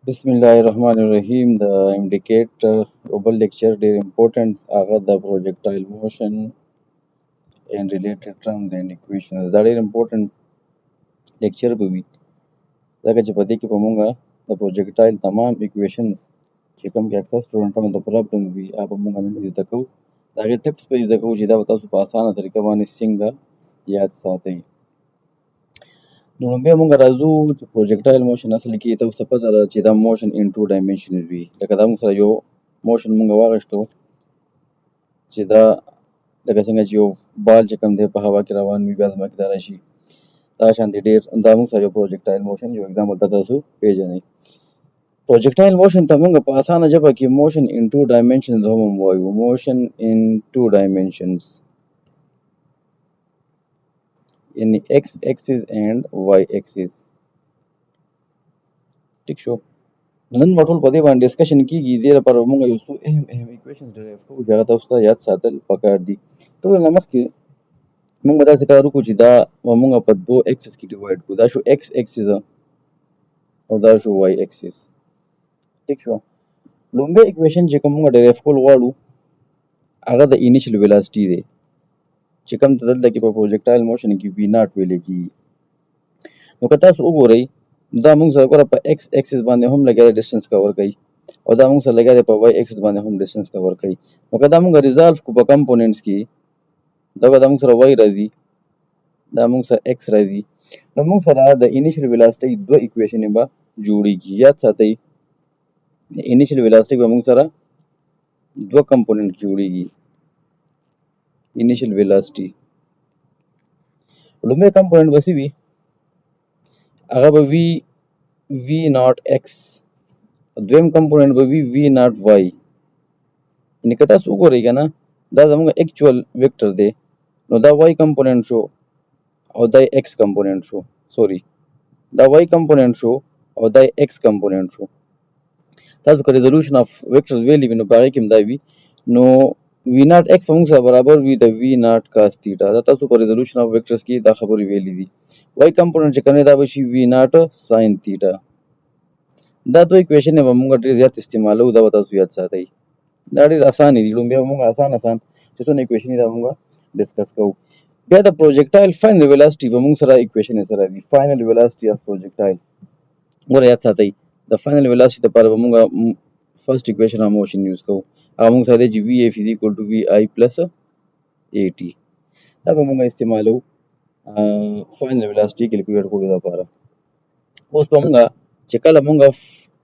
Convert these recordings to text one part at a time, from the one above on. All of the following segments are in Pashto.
Bismillahirrahmanirrahim. The indicator global lecture their important are the projectile motion and related terms and equations. That is important lecture به وي ځکه چې په دې کې به مونږ د projectile تمام equations چې کوم کې اکثر سټوډنټانو د پرابلم وي هغه به مونږ نن زده کوو د هغې ټپس به زده کوو چې دا به تاسو په اسانه طریقه باندې څنګه یاد ساتئ. نو لومبی مونږ راځو چې projectile motion اصل کې تاسو ته پته ده چې دا motion in two dimensions وي. لکه دا مونږ سره یو motion مونږ واخیستو چې دا لکه څنګه چې یو بال چې کوم دی په هوا کې روان وي بیا ځمکې ته راشي دا شانتې ډېر دا مونږ سره یو projectile motion یو example ته تاسو پیژنئ. projectile motion ته مونږ په اسانه ژبه کې motion in two dimensions هم وایو. motion in two dimensions یعنی x axis and y axis. ټیک شو. نن به ټول په دې باندې ډسکشن کیږي. دې لپاره به مونږ یو څو اهم equations ډرایو کوو چې هغه تاسو ته یاد ساتل پکار دي. ټولو نه مخکې مونږ به داسې کار وکړو چې دا به مونږ په دوه اکسس کې ډیوایډ کړو. دا شو x axis او دا شو y axis. ټیک شو. لومبی equation چې کوم مونږ ډرایو کول غواړو هغه د initial velocity دی چې کوم ته دلته کې په projectile motion کې v naught ویل کېږي. نو که تاسو وګورئ دا مونږ سره ګوره په x axis باندې هم لګیا دی ډسټنس کور کوي او دا مونږ سره لګیا دی په y axis باندې هم ډسټنس کور کوي. نو که دا مونږ ریزالو کړو په کمپوننټس کې دا به مونږ سره y راځي دا مونږ سره x راځي. نو مونږ سره د initial velocity دوه equation به جوړیږي. یاد ساتئ د initial velocity به مونږ سره دوه کمپوننټ جوړیږي. initial velocity لومبی کمپوننټ به څه وي هغه به وي v naught x دویم کمپوننټ به وي v naught y. یعنې که تاسو وګورئ که نه دا زموږ اکچوال ویکټر دی نو دا y کمپوننټ شو او دا x کمپوننټ شو سوري دا y کمپوننټ شو او دا x کمپوننټ شو. تاسو که ریزولوشن اف ویکټرز ویلی وي نو په هغې کې هم دا وي. نو v naught x په موږ سره برابر وي د v naught cos theta. دا تاسو په ریزولوشن اف ویکټرز کې دا خبرې ویلي دي. y کمپوننټ چې کوم دی دا به شي v naught sin theta. دا دوه اکویشن به موږ ډېر زیات استعمالوو دا به تاسو یاد ساتئ. دا ډېر اسانه دي. لومبی به موږ اسان چې څونه اکویشن دي دا موږ ډسکس کوو. بیا د projectile final velocity به موږ سره اکویشن سره دي. final velocity of projectile ګوره یاد ساتئ د final velocity لپاره به موږ فرست اکویشن of motion یوز کوو. هغه موږ سره دی چې vf is equal to vi plus at. دا به موږ استعمالوو final velocity کیلکولیټ کولو لپاره. اوس به موږ چې کله موږ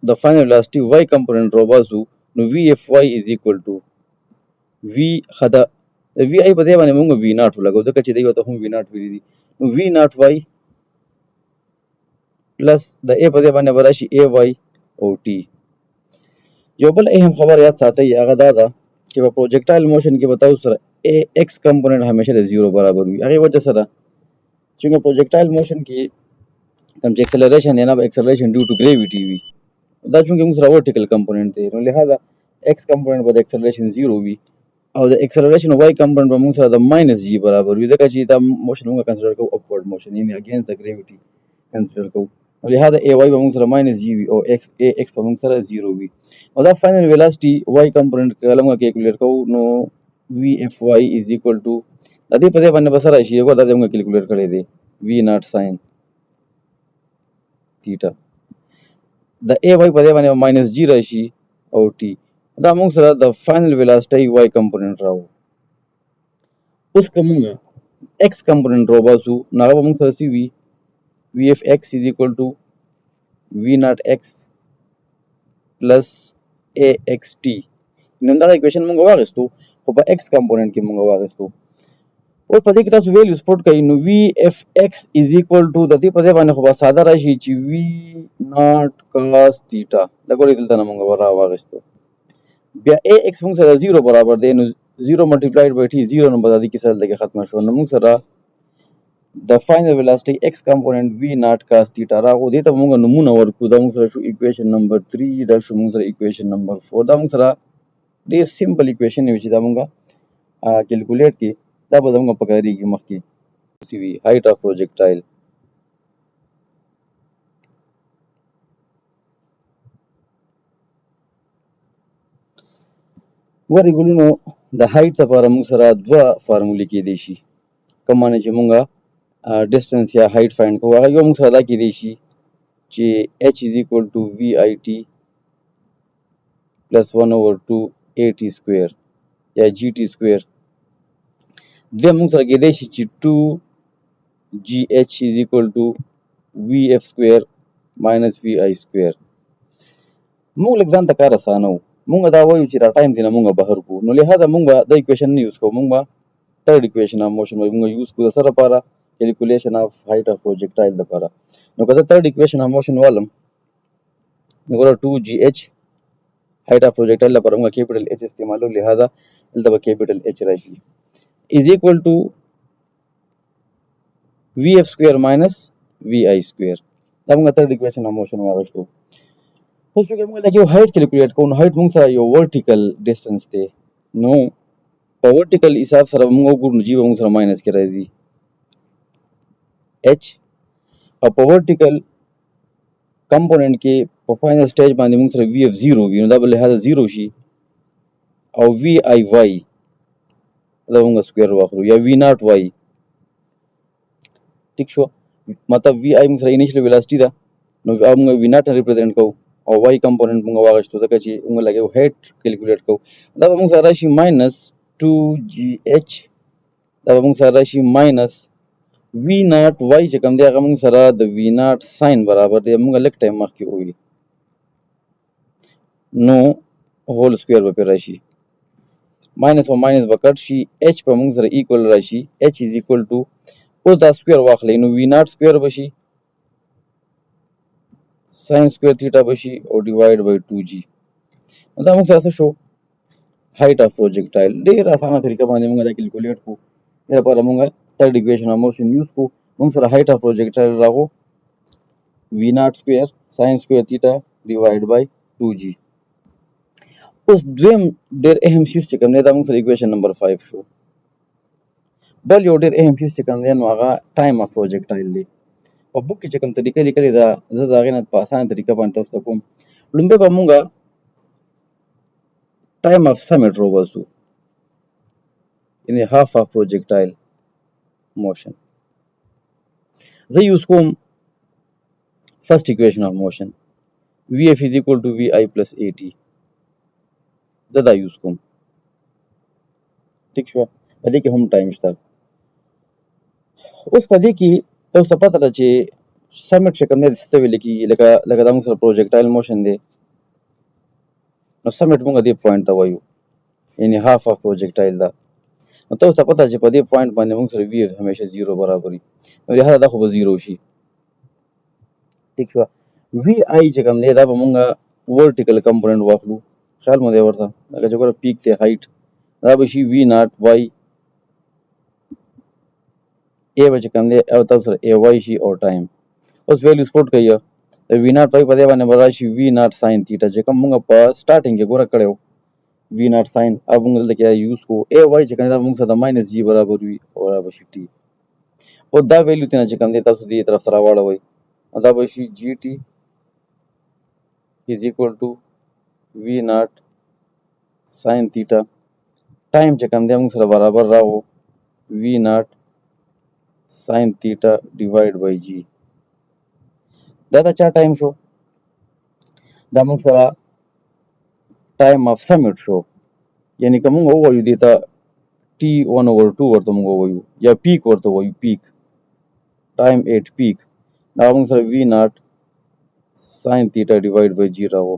د final velocity y کمپوننټ راوباسو نو vfy is equal to v خدا vi په ځای باندې موږ v naught ولګو ځکه چې دی ورته هم v naught ویلي دي. نو v naught y پلس د a په ځای باندې به راشي ay او t. یو بل اهم خبر یاد ساتئ هغه دا ده چې په projectile motion کې به تاسو سره x کمپوننټ همیشه د 0 برابر وي. هغې وجه څه ده چې projectile motion کې کوم چې acceleration دی نه به acceleration due to gravity وي. دا چونکې موږ سره vertical component دی نو لہذا x component به د acceleration 0 وي او د acceleration y component به موږ سره د minus g برابر وي ځکه چې دا motion موږ consider کوو upward motion یعنې against the gravity consider کوو. نو لہذا ay به موږ سره minus g وي او ax به موږ سره 0 وي. او دا final velocity y component کله موږ کیلکولیټ کوو نو vfy is equal to د دې په ځای باندې به څه راشي دا موږ کیلکولیټ کړی دی v naught sin theta. د ay په ځای باندې minus g راشي او t. دا موږ سره د final velocity y component راو. اوس که موږ x component راوباسو نو هغه به موږ سره څه وي vfx is equal to v naught x plus axt. نو دا اکویشن موږ واخیستو خو په x component کې موږ واخیستو. اوس په دې کې تاسو ویلیوز پټ کړئ نو vfx is equal to د دې په ځای باندې خو به ساده راشي چې v naught cos theta. دا ګورئ دلته نه موږ راواخیستو. بیا ax موږ سره 0 برابر دی نو 0 multiplied by t 0 نو به د دې کیسه دلته کې ختمه شوه. نو موږ سره د final velocity x component v naught cos theta راغو. دې ته موږ نومونه ورکړو. دا موږ سره شو equation number 3 دا شو موږ سره equation number 4. دا موږ سره ډېر سمپل equation وي چې دا موږ کیلکولیټ کړي دا به زموږ په کارېږي مخکې څه وي height of projectile. ګورې ګلونو د هایټ لپاره موږ سره دوه فارمولې کېدی شي. کوم معنی چې مونږه ډسټنس یا هایټ فایند کوو هغه یو موږ سره دا کېدی شي چې h is equal to vit plus 1/2 at square یا gt square. دویم موږ سره کېدی شي چې 2gh is equal to vf square minus vi square. موږ لږ ځان ته کار اسانه و، موږ دا وایو چې دا ټایم دی نه موږ بهر کوو، نو لهذا موږ به دا اکویشن نه یوز کوو، موږ به third equation of motion به موږ یوز کوو د څه لپاره؟ calculation of height of projectile لپاره. نو که زه third equation of motion والم نو ګوره 2gh height of projectile لپاره موږ capital H استعمالو، لهذا دلته به capital H راشي is equal to vf square minus vi square. دا موږ third equation of motion واغشتو. اوس چې موږ دا یو هایټ کیلکولیټ کوو، نو هایټ موږ سره یو ورټیکل ډسټنس دی، نو په ورټیکل حساب سره موږ وګورو نو جی به موږ سره ماینس کې راځي h، او په ورټیکل کمپوننت کې په فاینل سټیج باندې موږ سره vf 0 وي، نو دا به لهذا 0 شي، او vi y دا موږ سکویر واخلو یا v ناٹ y. ٹھیک شو، مطلب vi موږ سره انیشل ویلاسټي ده، نو موږ v ناٹ ریپرزینټ کوو او y کمپوننت موږ واغشتو ځکه چې موږ لګیو هایټ کیلکولیټ کوو. دا به موږ سره راشي ماینس 2gh، دا به موږ سره راشي ماینس v ناٹ y چې کوم دی هغه موږ سره د v ناٹ ساين برابر دی، موږ لږ ټایم مخکې وویل، نو هول سکویر به پرې راشي، ماینس او ماینس به کټ شي، h به موږ سره ایکول راشي h از ایکول ټو، اوس دا سکویر واخلئ نو v ناٹ سکویر بشي ساين سکویر تھیټا بشي او ډیوایډ بای 2g. دا موږ سره څه شو؟ هایټ اف پروجیکټایل. ډیر اسانه طریقه باندې موږ دا کیلکولیټ کو، دا لپاره موږ third equation of motion یوز کو، موږ سره هایټ اف پروجیکټایل راغو v ناٹ سکویر ساين سکویر تھیټا ډیوایډ بای 2g. اوس دویم ډیر اهم شی چې کوم دی دا موږ سره اکویشن نمبر 5 شو. بل یو ډیر اهم شی چې کوم دی نو هغه ټایم اف پروجیکټایل دی. په بوک کې چې کوم طریقه لیکلې ده زه د هغې نه په اسانه طریقه باندې تاسو ته کوم. لومبی به مونږ ټایم اف سمیټ وباسو، یعنې هاف اف پروجیکټایل موشن. زه یوز کوم فرست اکویشن اف موشن vf is equal to vi plus at، زه دا یوز کوم. ټیک شوه، په دې کې هم ټایم شته. اوس په دې کې تاسو ته پته ده چې سمیټ چې کوم دی څه ته ویل کېږي، لکه دا موږ سره پروجیکټایل موشن دی، نو سمیټ موږ دې پوینټ ته وایو، یعنې هاف اف پروجیکټایل ده. نو تاسو ته پته ده چې په دې پوینټ باندې موږ سره وي همیشه 0 برابر وي، نو لهذا دا خو به 0 شي. ټیک شوه، وي آی چې کوم دی دا به موږ ورټیکل کمپوننټ واخلو، خیال مو دی ورته، لکه چې ګوره پیک دی هایټ، دا به شي وي ناٹ وائی، ای به چې کوم دی او تاسو سره ای وائی شي او ټایم. اوس ویلیوز پوټ کوئ، د وي ناٹ وائی په دې باندې به راشي وي ناٹ ساین تھیټا، چې کوم موږ په سټارټینګ کې ګوره کړی و وي ناٹ ساین، अब موږ دلته کې یوز کوو. ای وائی چې کوم دی دا موږ سره د ماینس جي برابر وي او دا به شي ټي، او دا ویلیو ته نه چې کوم دی تاسو دې طرف سره راواړوئ، دا به شي جي ټي is equal to v ناٹ ساین تھیٹا، ټایم چې کوم دی موږ سره برابر راغو v ناٹ ساین تھیٹا ډیوایډ بای جی. دا چا ټایم شو؟ دا موږ سره ټایم اف سمیټ شو، یعنی که موږ ووایو دې ته ټي 1/2 ورته موږ ووایو یا پیک ورته وایو، پیک ټایم ایټ پیک، دا موږ سره وی ناٹ ساین تھیټا ډیوایډ بای جی راغو.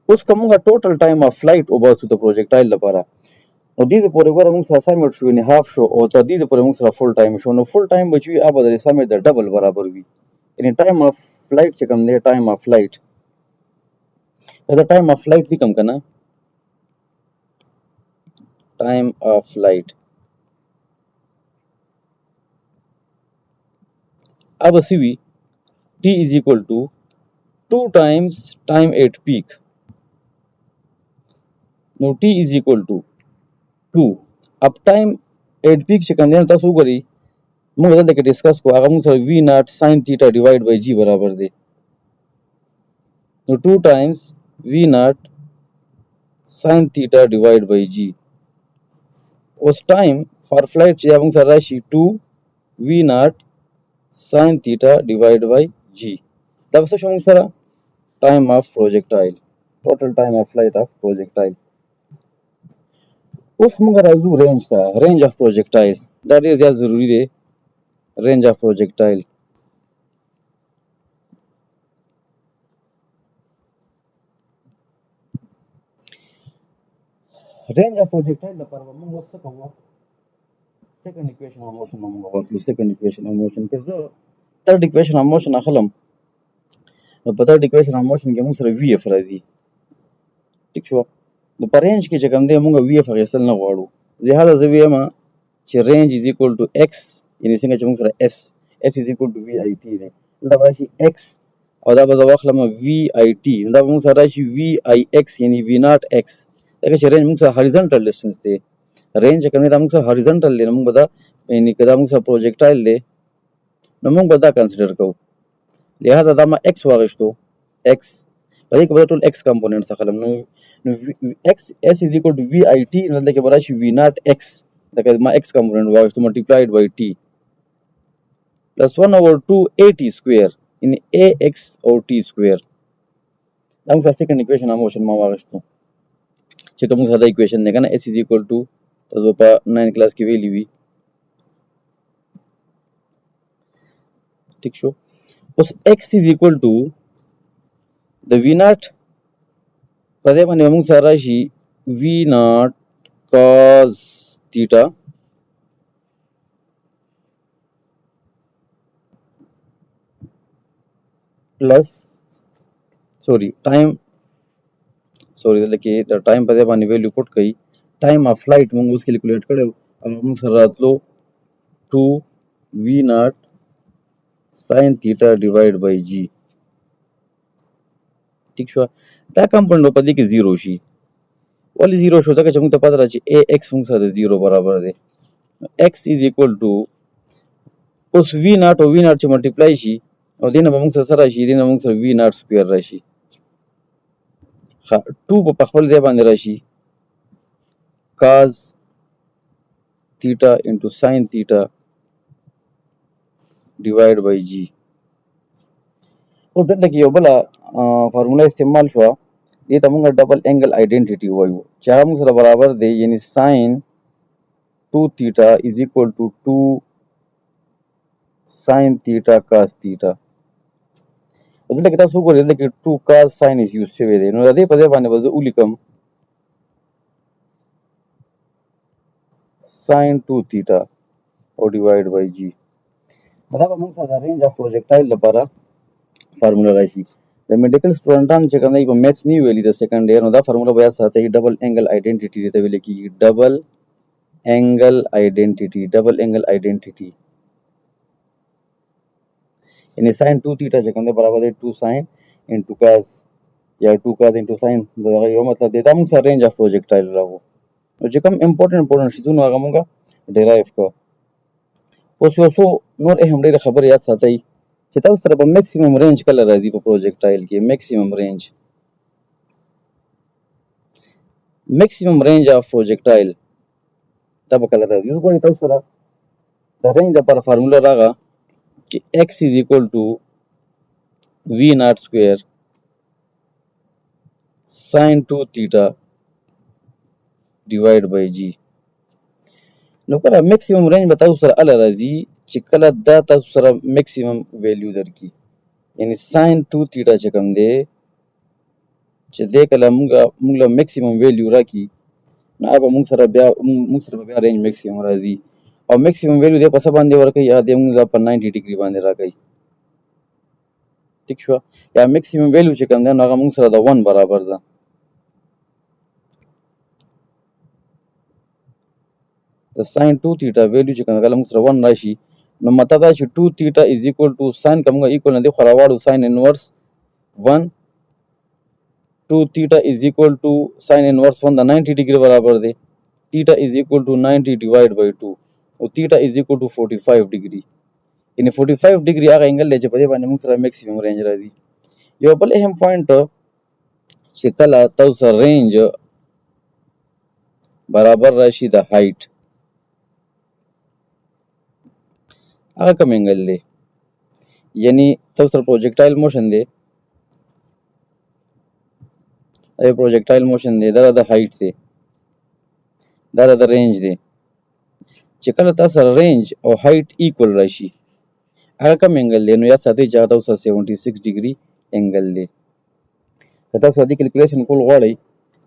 اوس که موږ ټوټل ټایم اف فلایټ وباسو د پروجیکټایل لپاره، نو دې پورې ګوره موږ سره سمیټ شو یعنې هاف شو، او تر دې پورې موږ سره فل ټایم شو، نو فل ټایم به چې وي هغه به د سمیټ د ډبل برابر وي، یعنې ټایم اف فلایټ چې کوم دی ټایم اف فلایټ، دا ټایم اف فلایټ لیکم که نه، ټایم اف فلایټ अब see V T is equal to 2 times time at peak, no T is equal to 2. अब time at peak چې کوم دی تاسو وګورئ موږ دلته کې ډسکس کوو، هغه موږ سره وی ناٹ ساین تھیټا ډیوایډ بای جی برابر دی، نو 2 times وی ناٹ sin theta divide by g. اوس ټایم فار فلایټ چې موږ سره راشي 2 v naught sin theta divide by g. دا څه شو موږ سره time of projectile, total time of flight of projectile. اوس موږ راځو رینج ته. رینج of projectile دا ډیر زیات ضروری دی. رینج of projectile range of projectile لپاره موږ اوس څه کوو؟ second equation of motion موږ واخلو. second equation of motion که زه third equation of motion اخلم نو په third equation of motion کې موږ سره vf راځي. ټیک شو؟ نو په رینج کې چې کوم دی موږ vf اخیستل نه غواړو. لهدا زه وایم چې range is equal to x، یعنې څنګه چې موږ سره s is equal to vit دی، دا به راشي x او دا به زه واخلم vit، نو دا به موږ سره راشي vix یعنې v naught x. ځکه چې رینج موږ سره هاریزونټل ډسټنس دی. رینج چې کوم دی دا موږ سره هاریزونټل دی، نو موږ به دا یعنې که دا موږ سره پروجیکټایل دی نو موږ به دا کنسیډر کوو. لهدا دا ما x واخیستو، x په دې کې به ټول x کمپوننټس اخلم. نو x s is equal to vit، نو دلته کې به راشي v naught x، لکه ما x کمپوننټ واخیستو ملټیپلایډ بای t پلس 1/2 at سکویر یعنې ax او t سکویر. دا موږ سره سیکنډ اکویشن آف موشن ما واخیستو چې کوم ساده اکویشن دی کنه. s is equal to تاسو په 9 کلاس کې ویلی وی. ٹھیک شو؟ اوس x is equal to د v naught په دې باندې موږ سره راشي v naught cos theta plus دلته کې د ټایم په دې باندې ویلیو پټ کړئ. ټایم اف فلایټ موږ اوس کیلکولیټ کړو او موږ سره راتلو 2 v naught sin theta divide by g. ٹھیک شو؟ دا کمپوننټ په دې کې 0 شي. ولې 0 شو؟ ځکه چې موږ ته پته ده چې ax موږ سره د 0 برابر دی. x is equal to اوس v naught او v naught چې ملټیپلای شي او دینه به موږ سره راشي، دینه موږ سره v naught سکویر راشي. 2 په خپل ځای باندې راشي cos theta into sin theta divide by g. او دلته کې یو بل فارمولا استعمال شو، دې ته موږ ډبل انګل آیډنټیټي وایو چې هغه موږ سره برابر دی، یعنی sin 2 theta is equal to 2 sin theta cos theta. دلته کې تاسو وګورئ دلته کې 2 cos sin is یوز شوی دی، نو د دې په ځای باندې به زه ولیکم sin 2 theta او divide by g. دا به موږ سره د رینج اف پروجیکټایل لپاره فارمولا راشي. د میډیکل سټوډنټان چې کوم دی په میتھس نه ویلي د سیکنډ ایئر، نو دا فارمولا به یاد ساتئ. ډبل انګل آیډنټیټي دې ته ویل کېږي. ډبل انګل آیډنټیټي، ډبل انګل آیډنټیټي یعنی sin 2 theta چې کوم دی برابر دی 2 sin into cos یا 2 cos into sin. دا یو مطلب دی. دا موږ سره رینج اف پروجیکټایل راغو. نو چې کوم امپورټنټ شیدونه هغه موږ ډیرایو کړو. اوس یو څو نور اهم ډېرې خبرې یاد ساتئ چې تاسو سره به میکسیمم رینج کله راځي په پروجیکټایل کې. میکسیمم رینج اف پروجیکټایل دا به کله راځي. اوس ګورئ تاسو سره د رینج لپاره فارمولا راغله چې x is equal to v naught square sin 2 theta divide by g. نو کله میکسیمم رینج به تاسو سره اله راځي چې کله دا تاسو سره میکسیمم ویلیو درکړي، یعنی sin 2 theta چې کوم دی چې دې کله موږ له میکسیمم ویلیو راکړي نو هغه موږ سره بیا رینج میکسیمم راځي. او میکسیمم ویلیو دې په څه باندې ورکوي؟ یا دې موږ په 90 ډیګري باندې راکوي. ٹھیک شو؟ یا میکسیمم ویلیو چې کوم دی نو هغه موږ سره د 1 برابر ده. د sin 2 theta ویلیو چې کوم دی موږ سره 1 راشي، نو مطلب دا چې 2 theta is equal to sin کومه ایکوال نه دی خو راواړو sin انورس 1. 2 theta is equal to sin inverse 1 د 90 ډیګري برابر دی. theta is equal to 90 divide by 2 او theta is equal to 45 ډیګري، یعنی 45 ډیګري هغه انګل دی چې په دې باندې موږ سره میکسیمم رینج راځي. یو بل اهم پوینټ چې کله تاسو سره رینج برابر راشي د هایت. هغه کوم انګل دی، یعنی تاسو سره پروجیکټایل موشن دی، دا پروجیکټایل موشن دی، دا د هایت دی، دا د رینج دی. چې کله تاسو سره رینج او هایت ایکول راشي هغه کوم انګل دی، نو یاد ساتئ چې هغه تاسو 76 ډیګري انګل دی. که تاسو دې کیلکولیشن کول غواړئ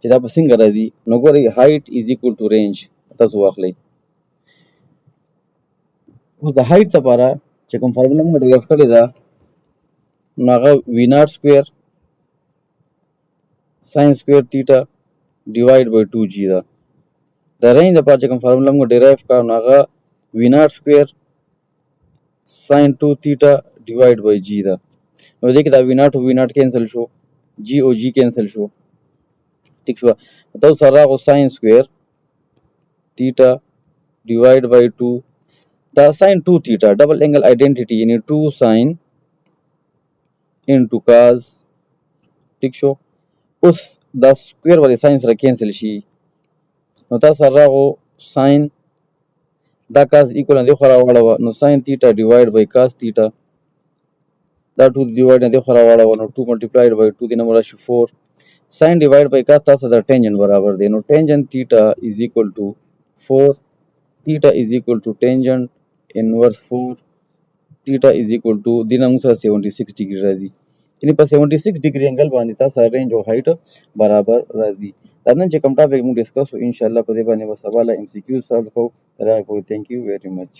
چې دا به څنګه راځي، نو ګورئ هایت از ایکول ټو رینج تاسو واخلئ. اوس د هایت لپاره چې کوم فارموله موږ ډرایو کړې ده نو هغه وی ناټ سکویر ساین سکویر تیټا ډیوایډ بای 2 جی ده. د رینج لپاره چې کوم فارموله موږ ډرایو کړه نو هغه وی ناټ سکویر ساین 2 تیټا ډیوایډ بای جی ده. نو دې کې دا وی ناټ او وی ناټ کینسل شو، جی او جی کینسل شو، ٹھیک شو. تاسو سره راغو ساین سکویر تیټا ډیوایډ بای 2 دا ساین 2 تیټا ډبل انګل آیډنټیټي یعنی 2 ساین انټو کاز، ٹھیک شو. اوس دا سکویر ولې ساین سره کینسل شي، نو تاسو سره راغو ساین دا کاز ایکول نه دی خو راواړوه، نو ساین تیټا ډیوایډ بای کاز تیټا، دا 2 ډیوایډ نه دی خو راواړوه، نو 2 ملټیپلایډ بای 2 دې نه راشي 4. ساین ډیوایډ بای کاز تاسو د ټینجن برابر دی، نو ټینجن تیټا از ایکول ټو 4، تیټا از ایکول ټو ټینجن انورس 4، تیټا از ایکول ټو دې نه موږ سره 76 ډیګري راځي، یعنی په 76 ډیګري انګل باندې تاسو سره رینج او هایټ برابر راځي. دا نن چې کوم ټاپک موږ ډسکس وکړو ان شاء الله په دې باندې به سبا له ام سی کیو سالو کوو. تر هغه پورې تھینک یو ویری مچ.